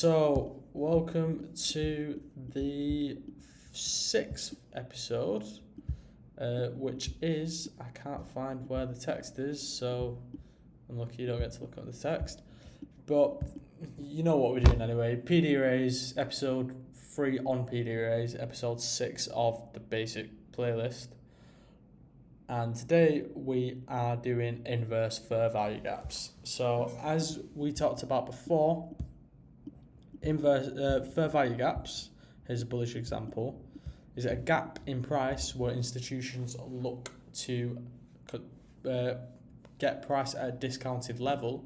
So, welcome to the sixth episode, which is, I can't find where the text is, so I'm lucky you don't get to look at the text. But you know what we're doing anyway. PD arrays, episode 3 on PD arrays, episode 6 of the basic playlist. And today we are doing inverse fair value gaps. So, as we talked about before, inverse fair value gaps, here's a bullish example, is a gap in price where institutions look to get price at a discounted level,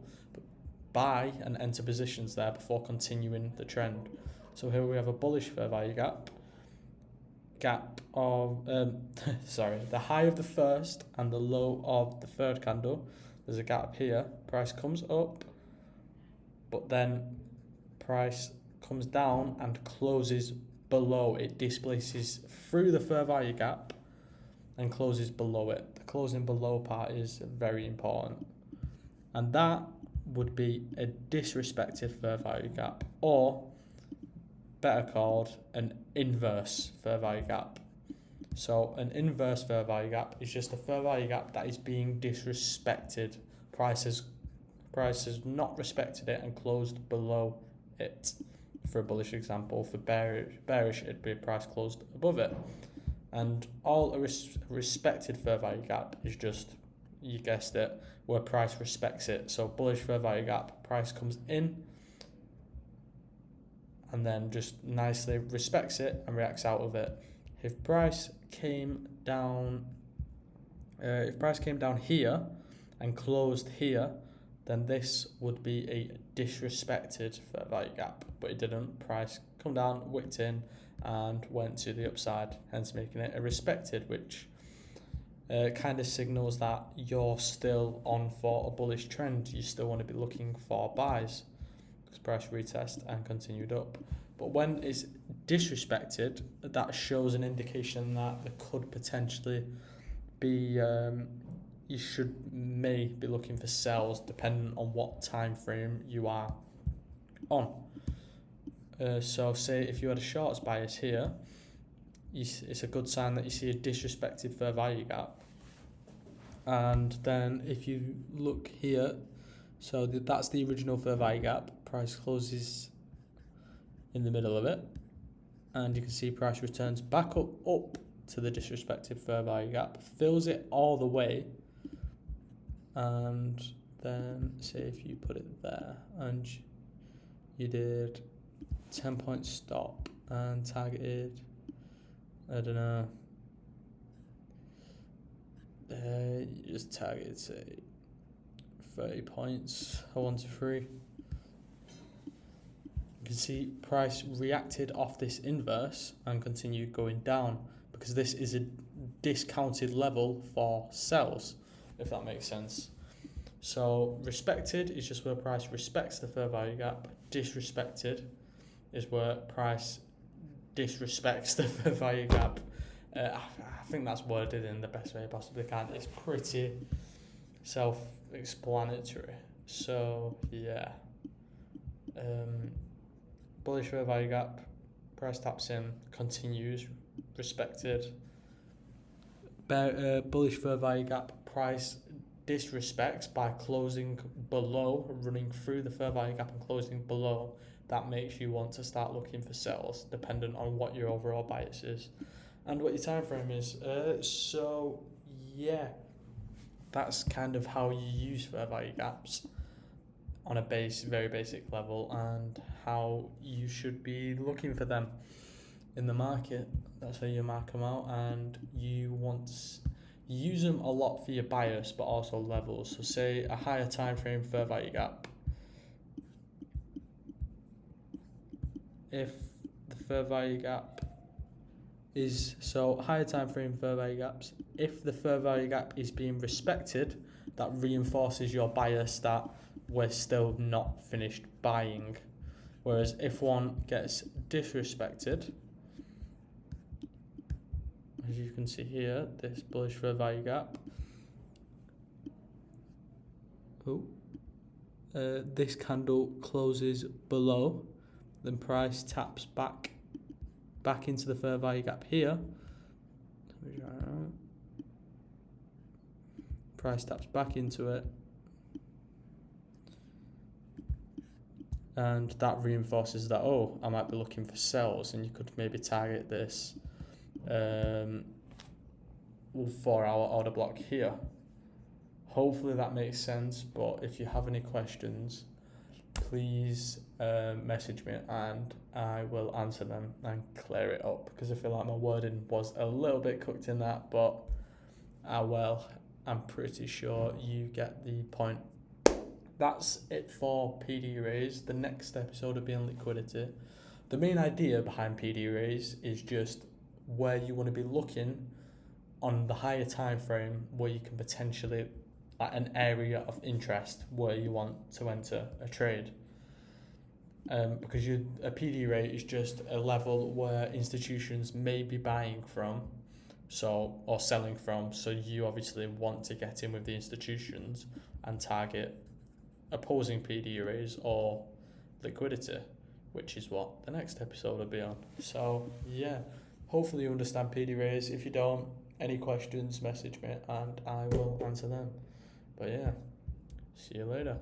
buy and enter positions there before continuing the trend. So here we have a bullish fair value gap of the high of the first and the low of the third candle. There's a gap here, price comes up, but then price comes down and closes below. It displaces through the fair value gap and closes below it. The closing below part is very important, and that would be a disrespected fair value gap, or better called an inverse fair value gap. So an inverse fair value gap is just a fair value gap that is being disrespected. Price has not respected it and closed below it. For a bullish example, for bearish it'd be a price closed above it. And all a respected fair value gap is just, you guessed it, where price respects it. So bullish fair value gap, price comes in and then just nicely respects it and reacts out of it. If price came down here and closed here, then this would be a disrespected fair value gap, but it didn't. Price come down, wicked in, and went to the upside, hence making it a respected, which kind of signals that you're still on for a bullish trend. You still want to be looking for buys because price retest and continued up. But when it's disrespected, that shows an indication that there could potentially be you may be looking for sells depending on what time frame you are on. So say if you had a shorts bias here, it's a good sign that you see a disrespected fair value gap. And then if you look here, so that's the original fair value gap, price closes in the middle of it, and you can see price returns back up to the disrespected fair value gap, fills it all the way, and then say if you put it there and you did 10-point stop and targeted, I don't know, you just targeted say 30 points, 1 to 3. You can see price reacted off this inverse and continued going down because this is a discounted level for sells, if that makes sense. So respected is just where price respects the fair value gap. Disrespected is where price disrespects the fair value gap. I think that's worded in the best way I possibly can. It's pretty self-explanatory. So yeah, bullish fair value gap, price taps in, continues, respected. Bullish fair value gap, price disrespects by closing below, running through the fair value gap and closing below. That makes you want to start looking for sells, depending on what your overall bias is and what your time frame is. So yeah, that's kind of how you use fair value gaps on a very basic level, and how you should be looking for them in the market. That's how you mark them out, and you use them a lot for your bias but also levels. So say a higher time frame fair value gap, if the fair value gap is, so higher time frame fair value gaps, if the fair value gap is being respected, that reinforces your bias that we're still not finished buying. Whereas if one gets disrespected, as you can see here, this bullish fair value gap, this candle closes below then price taps back into the fair value gap here. Price taps back into it, and that reinforces that, oh, I might be looking for sells, and you could maybe target this 4-hour order block here. Hopefully that makes sense, but if you have any questions, please message me and I will answer them and clear it up, because I feel like my wording was a little bit cooked in that, but I'm pretty sure you get the point. That's it for PD raise. The next episode will be on liquidity. The main idea behind PD raise is just where you want to be looking on the higher time frame, where you can potentially, like, an area of interest where you want to enter a trade. Because a PD rate is just a level where institutions may be buying from, or selling from, so you obviously want to get in with the institutions and target opposing PD raise or liquidity, which is what the next episode will be on. So yeah, hopefully you understand PD raise. If you don't, any questions, message me and I will answer them. But yeah, see you later.